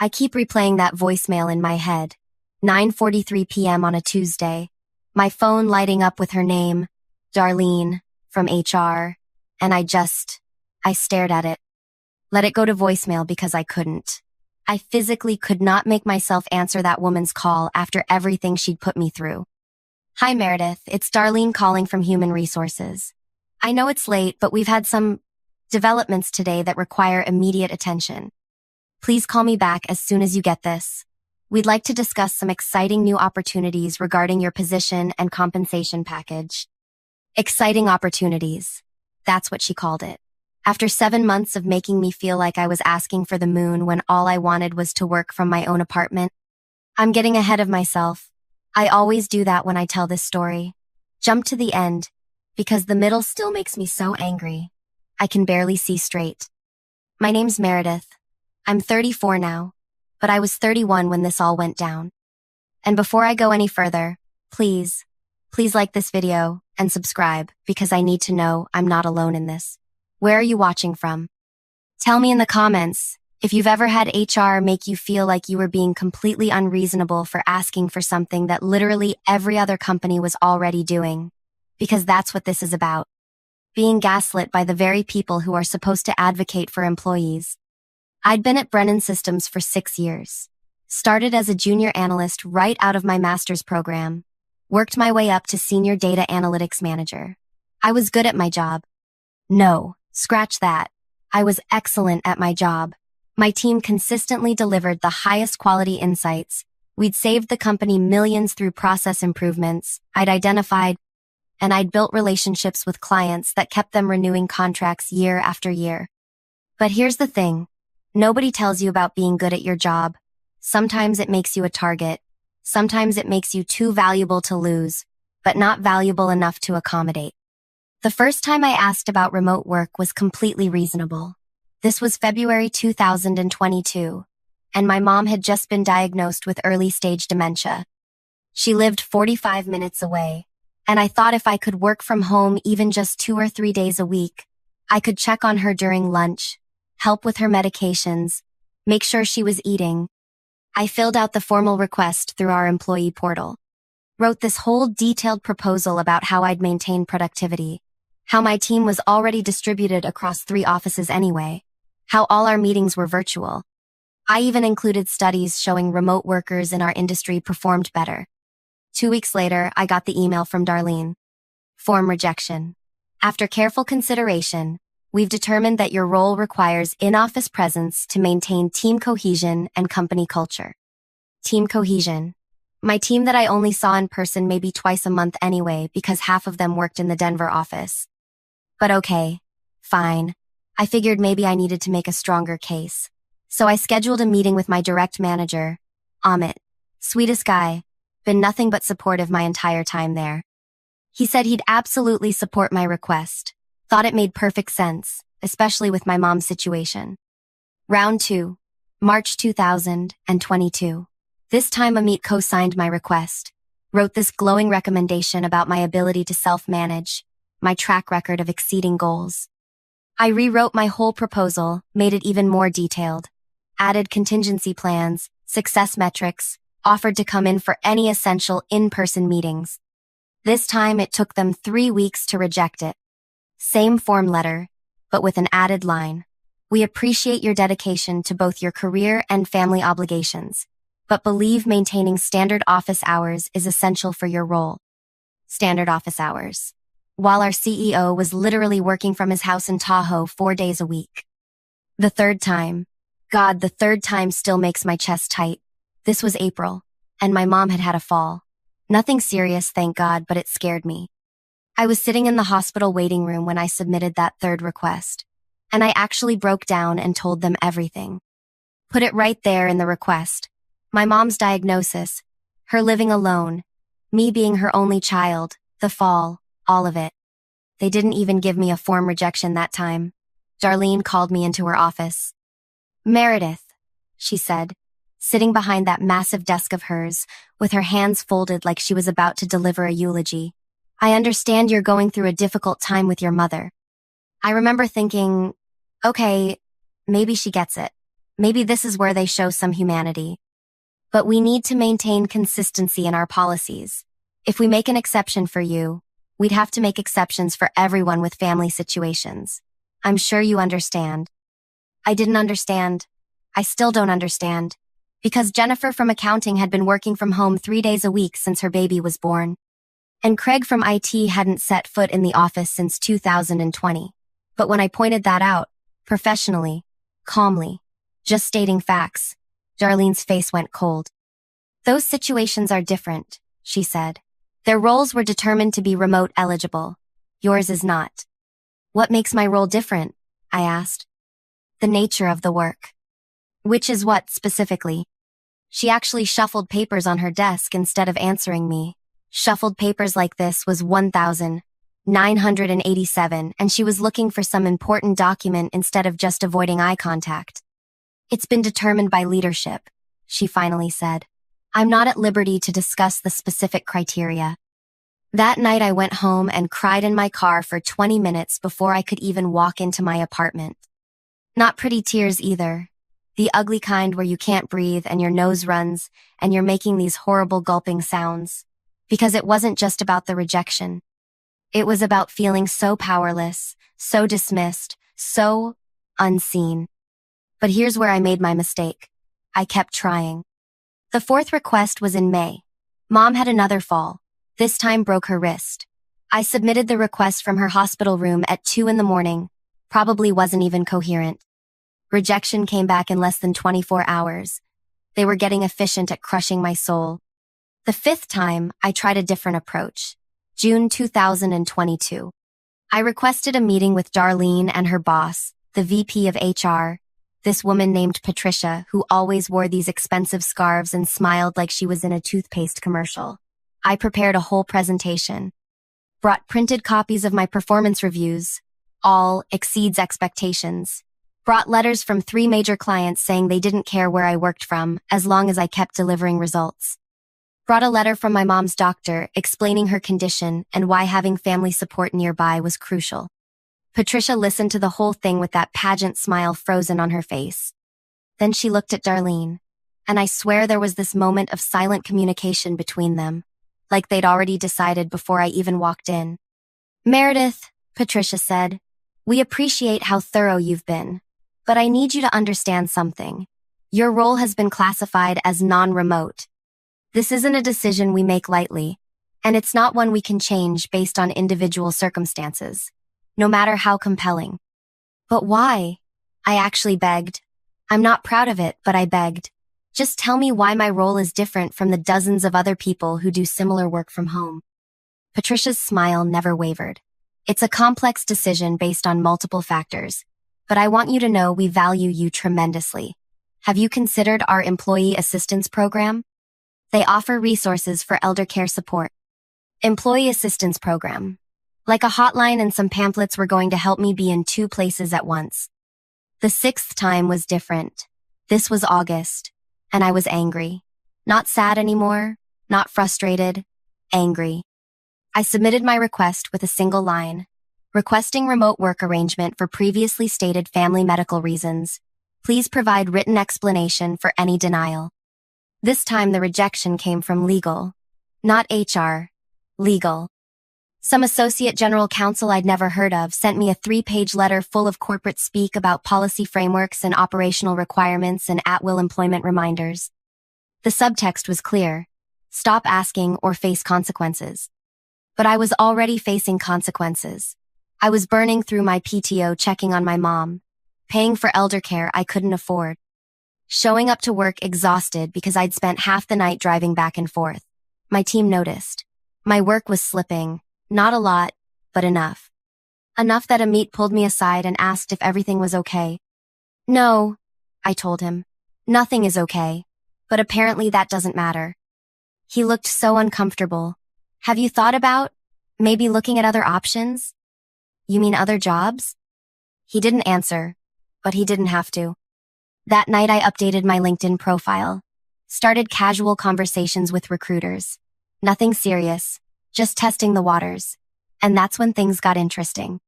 I keep replaying that voicemail in my head. 9:43 p.m. on a Tuesday. My phone lighting up with her name, Darlene, from HR, and I stared at it. Let it go to voicemail because I couldn't. I physically could not make myself answer that woman's call after everything she'd put me through. Hi Meredith, it's Darlene calling from Human Resources. I know it's late, but we've had some developments today that require immediate attention. Please call me back as soon as you get this. We'd like to discuss some exciting new opportunities regarding your position and compensation package. Exciting opportunities. That's what she called it. After 7 months of making me feel like I was asking for the moon when all I wanted was to work from my own apartment. I'm getting ahead of myself. I always do that when I tell this story. Jump to the end, because the middle still makes me so angry. I can barely see straight. My name's Meredith. I'm 34 now, but I was 31 when this all went down. And before I go any further, please like this video and subscribe because I need to know I'm not alone in this. Where are you watching from? Tell me in the comments if you've ever had HR make you feel like you were being completely unreasonable for asking for something that literally every other company was already doing. Because that's what this is about. Being gaslit by the very people who are supposed to advocate for employees. I'd been at Brennan Systems for 6 years. Started as a junior analyst right out of my master's program. Worked my way up to senior data analytics manager. I was good at my job. No, scratch that. I was excellent at my job. My team consistently delivered the highest quality insights. We'd saved the company millions through process improvements. I'd identified and I'd built relationships with clients that kept them renewing contracts year after year. But here's the thing. Nobody tells you about being good at your job. Sometimes it makes you a target. Sometimes it makes you too valuable to lose, but not valuable enough to accommodate. The first time I asked about remote work was completely reasonable. This was February 2022, and my mom had just been diagnosed with early-stage dementia. She lived 45 minutes away, and I thought if I could work from home even just 2 or 3 days a week, I could check on her during lunch, help with her medications, make sure she was eating. I filled out the formal request through our employee portal. Wrote this whole detailed proposal about how I'd maintain productivity, how my team was already distributed across 3 offices anyway, how all our meetings were virtual. I even included studies showing remote workers in our industry performed better. 2 weeks later, I got the email from Darlene. Form rejection. After careful consideration, we've determined that your role requires in-office presence to maintain team cohesion and company culture. Team cohesion. My team that I only saw in person maybe twice a month anyway because half of them worked in the Denver office. But okay, fine. I figured maybe I needed to make a stronger case. So I scheduled a meeting with my direct manager, Amit. Sweetest guy, been nothing but supportive my entire time there. He said he'd absolutely support my request. Thought it made perfect sense, especially with my mom's situation. Round 2, March 2022. This time Amit co-signed my request, wrote this glowing recommendation about my ability to self-manage, my track record of exceeding goals. I rewrote my whole proposal, made it even more detailed, added contingency plans, success metrics, offered to come in for any essential in-person meetings. This time it took them 3 weeks to reject it. Same form letter, but with an added line. We appreciate your dedication to both your career and family obligations, but believe maintaining standard office hours is essential for your role. Standard office hours. While our CEO was literally working from his house in Tahoe 4 days a week. The third time. God, the third time still makes my chest tight. This was April, and my mom had had a fall. Nothing serious, thank God, but it scared me. I was sitting in the hospital waiting room when I submitted that third request, and I actually broke down and told them everything. Put it right there in the request. My mom's diagnosis, her living alone, me being her only child, the fall, all of it. They didn't even give me a form rejection that time. Darlene called me into her office. Meredith, she said, sitting behind that massive desk of hers, with her hands folded like she was about to deliver a eulogy. I understand you're going through a difficult time with your mother. I remember thinking, okay, maybe she gets it. Maybe this is where they show some humanity. But we need to maintain consistency in our policies. If we make an exception for you, we'd have to make exceptions for everyone with family situations. I'm sure you understand. I didn't understand. I still don't understand. Because Jennifer from accounting had been working from home 3 days a week since her baby was born. And Craig from IT hadn't set foot in the office since 2020. But when I pointed that out, professionally, calmly, just stating facts, Darlene's face went cold. Those situations are different, she said. Their roles were determined to be remote eligible. Yours is not. What makes my role different? I asked. The nature of the work. Which is what, specifically? She actually shuffled papers on her desk instead of answering me. Shuffled papers like this was 1,987, and she was looking for some important document instead of just avoiding eye contact. It's been determined by leadership, she finally said. I'm not at liberty to discuss the specific criteria. That night I went home and cried in my car for 20 minutes before I could even walk into my apartment. Not pretty tears either. The ugly kind where you can't breathe and your nose runs and you're making these horrible gulping sounds. Because it wasn't just about the rejection. It was about feeling so powerless, so dismissed, so unseen. But here's where I made my mistake. I kept trying. The fourth request was in May. Mom had another fall. This time broke her wrist. I submitted the request from her hospital room at 2 a.m. Probably wasn't even coherent. Rejection came back in less than 24 hours. They were getting efficient at crushing my soul. The fifth time, I tried a different approach. June 2022. I requested a meeting with Darlene and her boss, the VP of HR, this woman named Patricia, who always wore these expensive scarves and smiled like she was in a toothpaste commercial. I prepared a whole presentation. Brought printed copies of my performance reviews. All exceeds expectations. Brought letters from 3 major clients saying they didn't care where I worked from, as long as I kept delivering results. Brought a letter from my mom's doctor explaining her condition and why having family support nearby was crucial. Patricia listened to the whole thing with that pageant smile frozen on her face. Then she looked at Darlene, and I swear there was this moment of silent communication between them, like they'd already decided before I even walked in. Meredith, Patricia said, we appreciate how thorough you've been, but I need you to understand something. Your role has been classified as non-remote. This isn't a decision we make lightly, and it's not one we can change based on individual circumstances, no matter how compelling. But why? I actually begged. I'm not proud of it, but I begged. Just tell me why my role is different from the dozens of other people who do similar work from home. Patricia's smile never wavered. It's a complex decision based on multiple factors, but I want you to know we value you tremendously. Have you considered our employee assistance program? They offer resources for elder care support. Employee assistance program. Like a hotline and some pamphlets were going to help me be in 2 places at once. The 6th time was different. This was August, and I was angry. Not sad anymore, not frustrated, angry. I submitted my request with a single line. Requesting remote work arrangement for previously stated family medical reasons. Please provide written explanation for any denial. This time the rejection came from legal. Not HR. Legal. Some associate general counsel I'd never heard of sent me a 3-page letter full of corporate speak about policy frameworks and operational requirements and at-will employment reminders. The subtext was clear. Stop asking or face consequences. But I was already facing consequences. I was burning through my PTO checking on my mom, paying for elder care I couldn't afford. Showing up to work exhausted because I'd spent half the night driving back and forth. My team noticed. My work was slipping. Not a lot, but enough. Enough that Amit pulled me aside and asked if everything was okay. No, I told him. Nothing is okay. But apparently that doesn't matter. He looked so uncomfortable. Have you thought about maybe looking at other options? You mean other jobs? He didn't answer, but he didn't have to. That night I updated my LinkedIn profile. Started casual conversations with recruiters. Nothing serious, just testing the waters. And that's when things got interesting.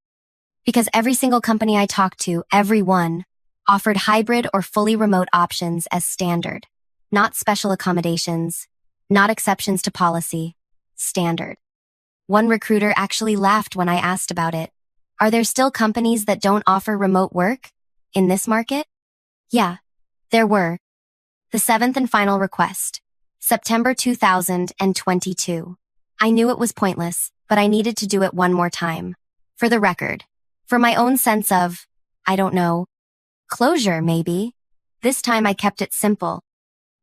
Because every single company I talked to, everyone, offered hybrid or fully remote options as standard, not special accommodations, not exceptions to policy, standard. One recruiter actually laughed when I asked about it. Are there still companies that don't offer remote work in this market? Yeah, there were. The seventh and final request, September 2022. I knew it was pointless, but I needed to do it one more time. For the record. For my own sense of, I don't know, closure maybe. This time I kept it simple.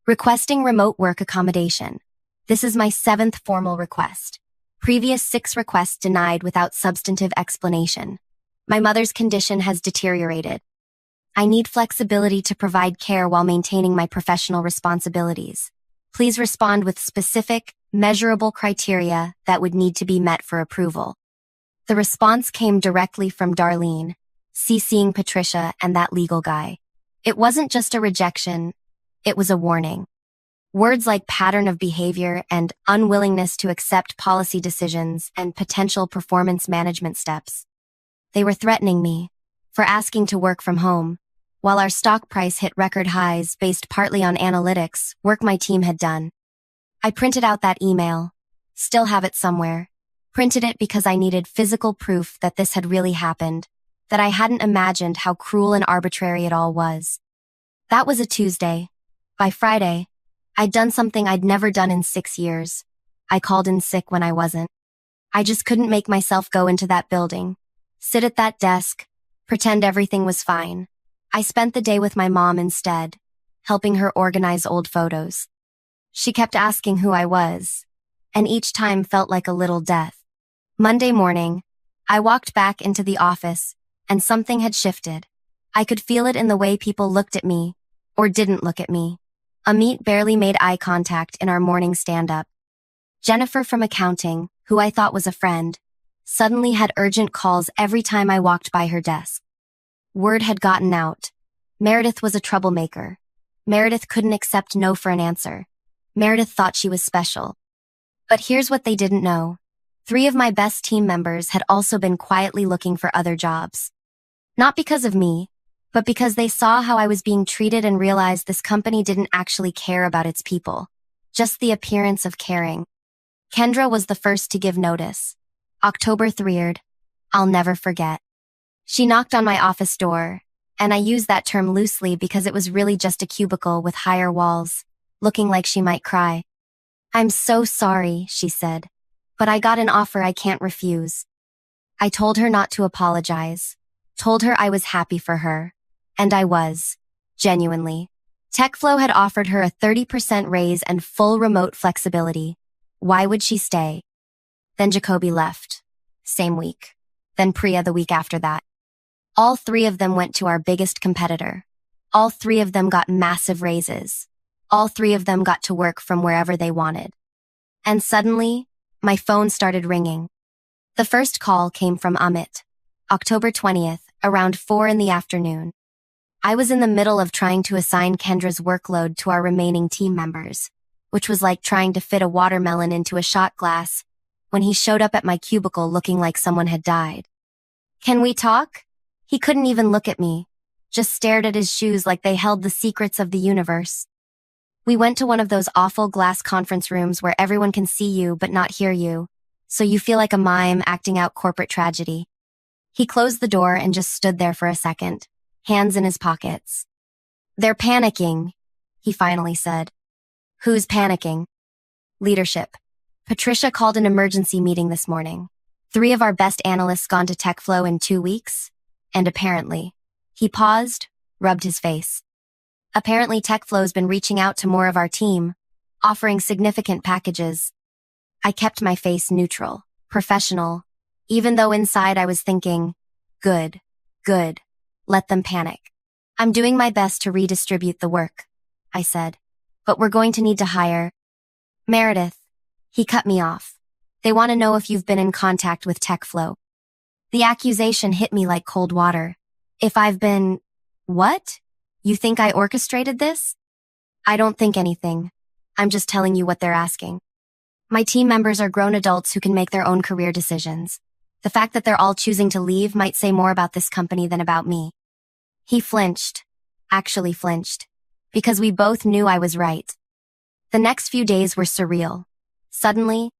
Requesting remote work accommodation. This is my seventh formal request. Previous 6 requests denied without substantive explanation. My mother's condition has deteriorated. I need flexibility to provide care while maintaining my professional responsibilities. Please respond with specific, measurable criteria that would need to be met for approval. The response came directly from Darlene, CCing Patricia and that legal guy. It wasn't just a rejection, it was a warning. Words like pattern of behavior and unwillingness to accept policy decisions and potential performance management steps. They were threatening me for asking to work from home. While our stock price hit record highs based partly on analytics, work my team had done. I printed out that email. Still have it somewhere. Printed it because I needed physical proof that this had really happened, that I hadn't imagined how cruel and arbitrary it all was. That was a Tuesday. By Friday, I'd done something I'd never done in 6 years. I called in sick when I wasn't. I just couldn't make myself go into that building, sit at that desk, pretend everything was fine. I spent the day with my mom instead, helping her organize old photos. She kept asking who I was, and each time felt like a little death. Monday morning, I walked back into the office, and something had shifted. I could feel it in the way people looked at me, or didn't look at me. Amit barely made eye contact in our morning stand-up. Jennifer from accounting, who I thought was a friend, suddenly had urgent calls every time I walked by her desk. Word had gotten out. Meredith was a troublemaker. Meredith couldn't accept no for an answer. Meredith thought she was special. But here's what they didn't know. 3 of my best team members had also been quietly looking for other jobs. Not because of me, but because they saw how I was being treated and realized this company didn't actually care about its people. Just the appearance of caring. Kendra was the first to give notice. October 3rd. I'll never forget. She knocked on my office door, and I use that term loosely because it was really just a cubicle with higher walls, looking like she might cry. I'm so sorry, she said, but I got an offer I can't refuse. I told her not to apologize, told her I was happy for her. And I was, genuinely. TechFlow had offered her a 30% raise and full remote flexibility. Why would she stay? Then Jacoby left. Same week. Then Priya the week after that. All 3 of them went to our biggest competitor. All 3 of them got massive raises. All 3 of them got to work from wherever they wanted. And suddenly, my phone started ringing. The first call came from Amit. October 20th, around 4 in the afternoon. I was in the middle of trying to assign Kendra's workload to our remaining team members, which was like trying to fit a watermelon into a shot glass, when he showed up at my cubicle looking like someone had died. Can we talk? He couldn't even look at me, just stared at his shoes like they held the secrets of the universe. We went to one of those awful glass conference rooms where everyone can see you but not hear you, so you feel like a mime acting out corporate tragedy. He closed the door and just stood there for a second, hands in his pockets. They're panicking, he finally said. Who's panicking? Leadership. Patricia called an emergency meeting this morning. 3 of our best analysts gone to TechFlow in 2 weeks, and apparently, he paused, rubbed his face. Apparently TechFlow's been reaching out to more of our team, offering significant packages. I kept my face neutral, professional, even though inside I was thinking, good, let them panic. I'm doing my best to redistribute the work, I said, but we're going to need to hire. Meredith. He cut me off. They want to know if you've been in contact with TechFlow. The accusation hit me like cold water. If I've been... What? You think I orchestrated this? I don't think anything. I'm just telling you what they're asking. My team members are grown adults who can make their own career decisions. The fact that they're all choosing to leave might say more about this company than about me. He flinched, actually flinched, because we both knew I was right. The next few days were surreal. Suddenly,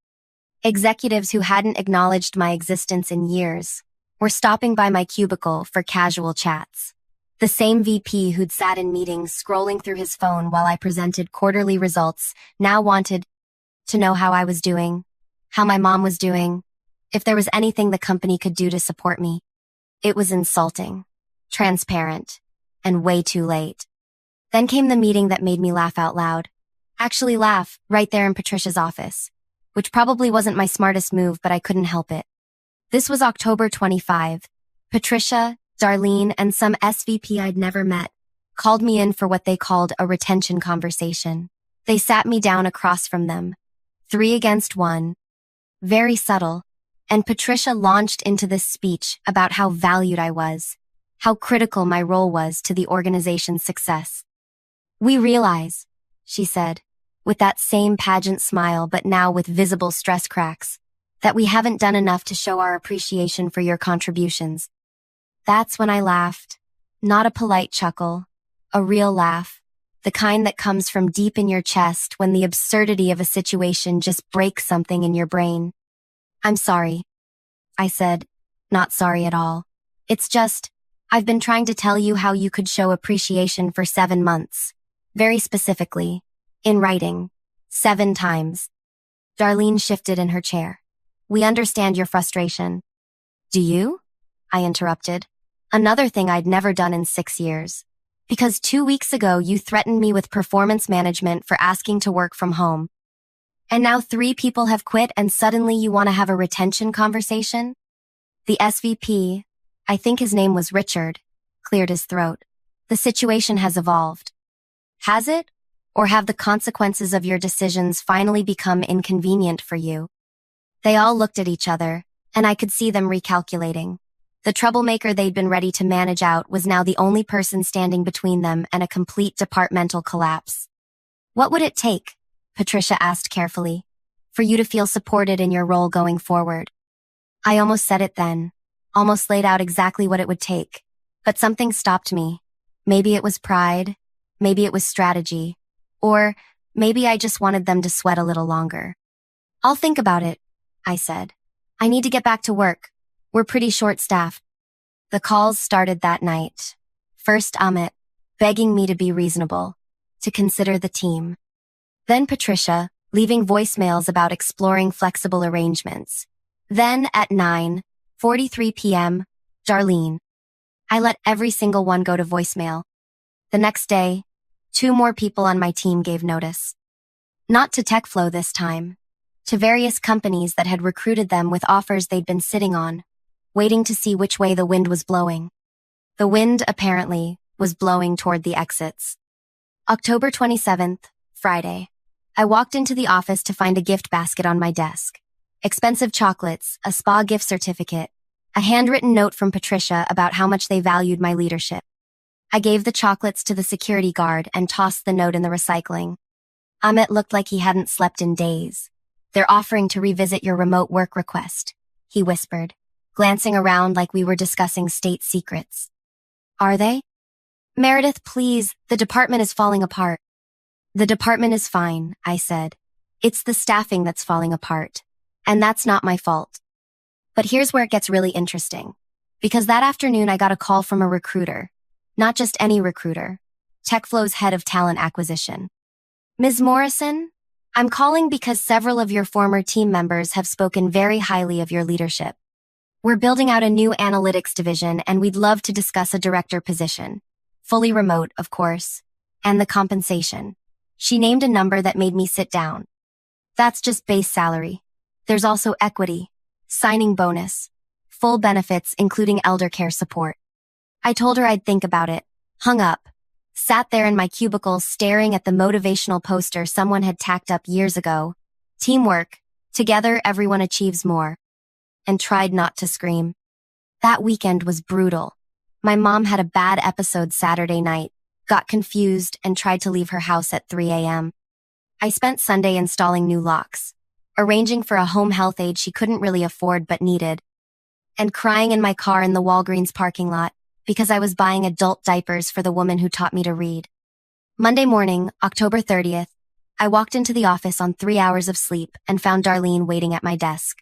executives who hadn't acknowledged my existence in years were stopping by my cubicle for casual chats. The same VP who'd sat in meetings scrolling through his phone while I presented quarterly results now wanted to know how I was doing, how my mom was doing, if there was anything the company could do to support me. It was insulting, transparent, and way too late. Then came the meeting that made me laugh out loud. Actually laugh, right there in Patricia's office, which probably wasn't my smartest move, but I couldn't help it. This was October 25. Patricia, Darlene, and some SVP I'd never met called me in for what they called a retention conversation. They sat me down across from them, 3 against 1. Very subtle. And Patricia launched into this speech about how valued I was, how critical my role was to the organization's success. "We realize," she said, with that same pageant smile but now with visible stress cracks, "that we haven't done enough to show our appreciation for your contributions." That's when I laughed. Not a polite chuckle, a real laugh, the kind that comes from deep in your chest when the absurdity of a situation just breaks something in your brain. "I'm sorry," I said, "not sorry at all. It's just, I've been trying to tell you how you could show appreciation for 7 months. Very specifically, in writing, 7 times. Darlene shifted in her chair. "We understand your frustration." "Do you?" I interrupted. Another thing I'd never done in 6 years. "Because 2 weeks ago you threatened me with performance management for asking to work from home. And now 3 people have quit and suddenly you want to have a retention conversation?" The SVP, I think his name was Richard, cleared his throat. "The situation has evolved." "Has it? Or have the consequences of your decisions finally become inconvenient for you?" They all looked at each other, and I could see them recalculating. The troublemaker they'd been ready to manage out was now the only person standing between them and a complete departmental collapse. "What would it take," Patricia asked carefully, "for you to feel supported in your role going forward?" I almost said it then, almost laid out exactly what it would take, but something stopped me. Maybe it was pride, maybe it was strategy, or maybe I just wanted them to sweat a little longer. "I'll think about it," I said. "I need to get back to work. We're pretty short-staffed." The calls started that night. First Amit, begging me to be reasonable, to consider the team. Then Patricia, leaving voicemails about exploring flexible arrangements. Then at 9:43 p.m., Darlene. I let every single one go to voicemail. The next day, 2 more people on my team gave notice. Not to TechFlow this time, to various companies that had recruited them with offers they'd been sitting on, waiting to see which way the wind was blowing. The wind, apparently, was blowing toward the exits. October 27th, Friday. I walked into the office to find a gift basket on my desk. Expensive chocolates, a spa gift certificate, a handwritten note from Patricia about how much they valued my leadership. I gave the chocolates to the security guard and tossed the note in the recycling. Amit looked like he hadn't slept in days. "They're offering to revisit your remote work request," he whispered, glancing around like we were discussing state secrets. "Are they?" "Meredith, please, the department is falling apart." "The department is fine," I said. "It's the staffing that's falling apart. And that's not my fault." But here's where it gets really interesting. Because that afternoon I got a call from a recruiter. Not just any recruiter. TechFlow's head of talent acquisition. "Ms. Morrison, I'm calling because several of your former team members have spoken very highly of your leadership. We're building out a new analytics division and we'd love to discuss a director position. Fully remote, of course. And the compensation." She named a number that made me sit down. "That's just base salary. There's also equity, signing bonus, full benefits including elder care support." I told her I'd think about it, hung up, sat there in my cubicle staring at the motivational poster someone had tacked up years ago. "Teamwork. Together everyone achieves more." And tried not to scream. That weekend was brutal. My mom had a bad episode Saturday night, got confused, and tried to leave her house at 3 a.m. I spent Sunday installing new locks, arranging for a home health aide she couldn't really afford but needed, and crying in my car in the Walgreens parking lot, because I was buying adult diapers for the woman who taught me to read. Monday morning, October 30th, I walked into the office on 3 hours of sleep and found Darlene waiting at my desk.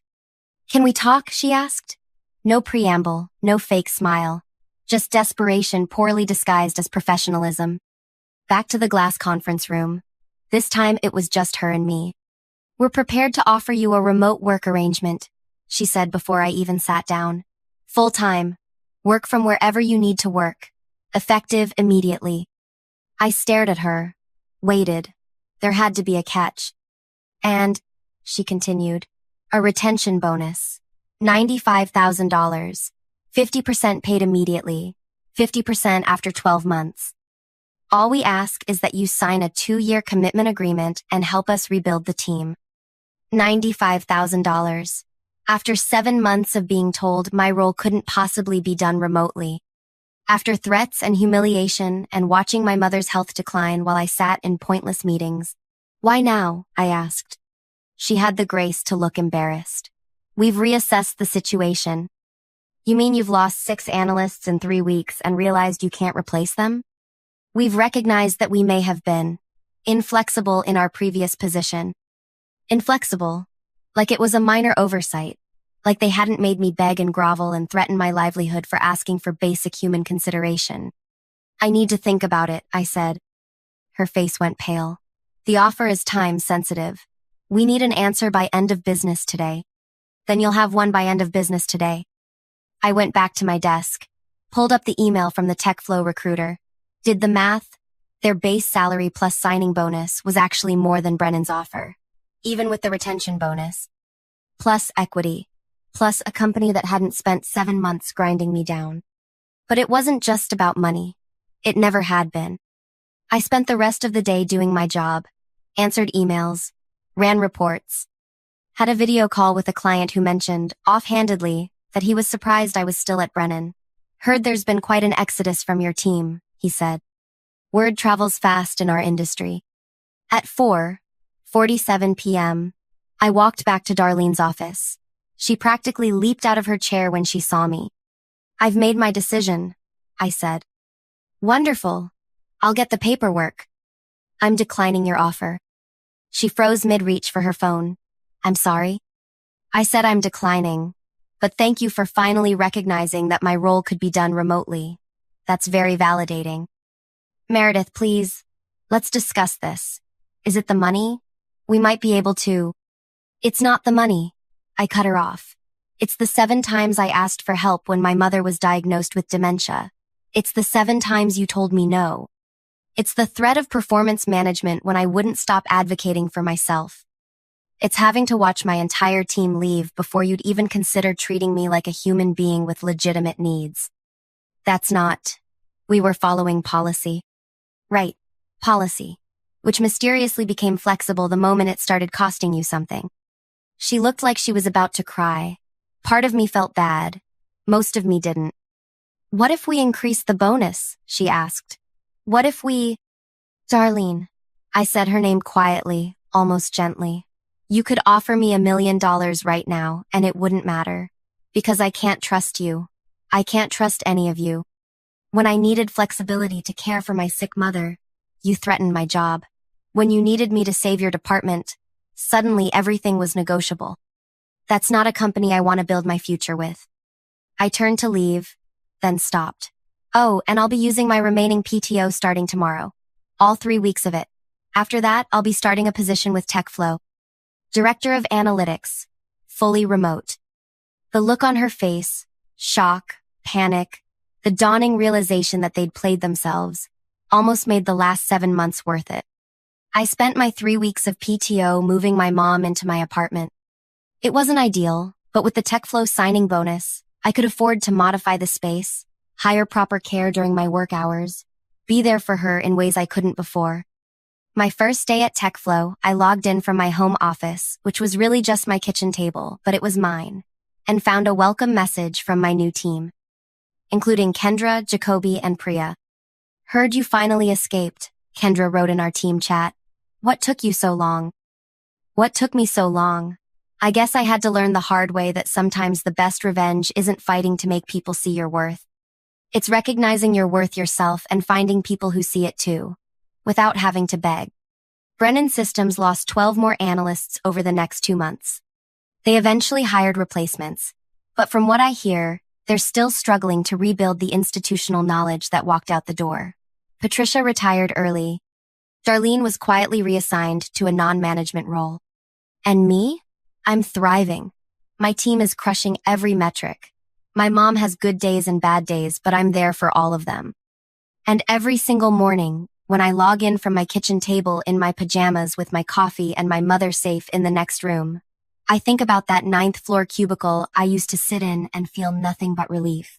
"Can we talk?" she asked. No preamble, no fake smile. Just desperation poorly disguised as professionalism. Back to the glass conference room. This time it was just her and me. "We're prepared to offer you a remote work arrangement," she said before I even sat down. "Full-time. Work from wherever you need to work. Effective immediately." I stared at her. Waited. There had to be a catch. "And," she continued, "a retention bonus. $95,000. 50% paid immediately. 50% after 12 months. All we ask is that you sign a 2-year commitment agreement and help us rebuild the team." $95,000. After 7 months of being told my role couldn't possibly be done remotely. After threats and humiliation and watching my mother's health decline while I sat in pointless meetings. "Why now?" I asked. She had the grace to look embarrassed. "We've reassessed the situation." "You mean you've lost 6 analysts in 3 weeks and realized you can't replace them?" "We've recognized that we may have been inflexible in our previous position." Inflexible? Like it was a minor oversight. Like they hadn't made me beg and grovel and threaten my livelihood for asking for basic human consideration. "I need to think about it," I said. Her face went pale. "The offer is time sensitive. We need an answer by end of business today." "Then you'll have one by end of business today." I went back to my desk, pulled up the email from the TechFlow recruiter, did the math. Their base salary plus signing bonus was actually more than Brennan's offer, even with the retention bonus, plus equity, plus a company that hadn't spent 7 months grinding me down. But it wasn't just about money. It never had been. I spent the rest of the day doing my job, answered emails, ran reports, had a video call with a client who mentioned, offhandedly, that he was surprised I was still at Brennan. "Heard there's been quite an exodus from your team," he said. "Word travels fast in our industry." At 4:47 p.m., I walked back to Darlene's office. She practically leaped out of her chair when she saw me. "I've made my decision," I said. "Wonderful. I'll get the paperwork." "I'm declining your offer." She froze mid-reach for her phone. "I'm sorry?" I said I'm declining, but thank you for finally recognizing that my role could be done remotely. That's very validating. "Meredith, please, let's discuss this. Is it the money? We might be able to." "It's not the money." I cut her off. "It's the 7 times I asked for help when my mother was diagnosed with dementia. It's the 7 times you told me no. It's the threat of performance management when I wouldn't stop advocating for myself. It's having to watch my entire team leave before you'd even consider treating me like a human being with legitimate needs. That's not. We were following policy." "Right, policy, which mysteriously became flexible the moment it started costing you something." She looked like she was about to cry. Part of me felt bad. Most of me didn't. "What if we increase the bonus?" she asked. "What if we—" "Darlene," I said her name quietly, almost gently. "You could offer me $1 million right now, and it wouldn't matter. Because I can't trust you. I can't trust any of you. When I needed flexibility to care for my sick mother, you threatened my job. When you needed me to save your department, suddenly everything was negotiable. That's not a company I want to build my future with." I turned to leave, then stopped. "Oh, and I'll be using my remaining PTO starting tomorrow. All 3 weeks of it. After that, I'll be starting a position with TechFlow. Director of Analytics. Fully remote." The look on her face, shock, panic, the dawning realization that they'd played themselves, almost made the last 7 months worth it. I spent my 3 weeks of PTO moving my mom into my apartment. It wasn't ideal, but with the TechFlow signing bonus, I could afford to modify the space, hire proper care during my work hours, be there for her in ways I couldn't before. My first day at TechFlow, I logged in from my home office, which was really just my kitchen table, but it was mine, and found a welcome message from my new team, including Kendra, Jacoby, and Priya. "Heard you finally escaped," Kendra wrote in our team chat. "What took you so long?" What took me so long? I guess I had to learn the hard way that sometimes the best revenge isn't fighting to make people see your worth. It's recognizing your worth yourself and finding people who see it too, without having to beg. Brennan Systems lost 12 more analysts over the next 2 months. They eventually hired replacements, but from what I hear, they're still struggling to rebuild the institutional knowledge that walked out the door. Patricia retired early. Darlene was quietly reassigned to a non-management role. And me? I'm thriving. My team is crushing every metric. My mom has good days and bad days, but I'm there for all of them. And every single morning, when I log in from my kitchen table in my pajamas with my coffee and my mother safe in the next room, I think about that 9th floor cubicle I used to sit in and feel nothing but relief.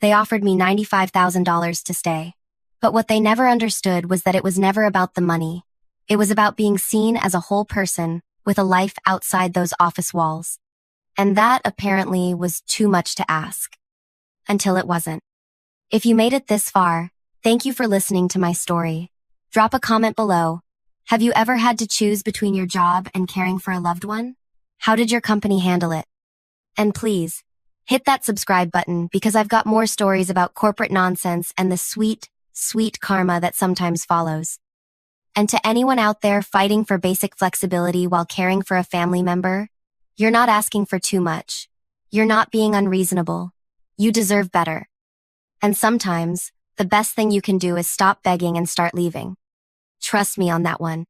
They offered me $95,000 to stay. But what they never understood was that it was never about the money. It was about being seen as a whole person with a life outside those office walls. And that apparently was too much to ask. Until it wasn't. If you made it this far, thank you for listening to my story. Drop a comment below. Have you ever had to choose between your job and caring for a loved one? How did your company handle it? And please, hit that subscribe button because I've got more stories about corporate nonsense and the sweet, sweet karma that sometimes follows. And to anyone out there fighting for basic flexibility while caring for a family member, you're not asking for too much. You're not being unreasonable. You deserve better. And sometimes, the best thing you can do is stop begging and start leaving. Trust me on that one.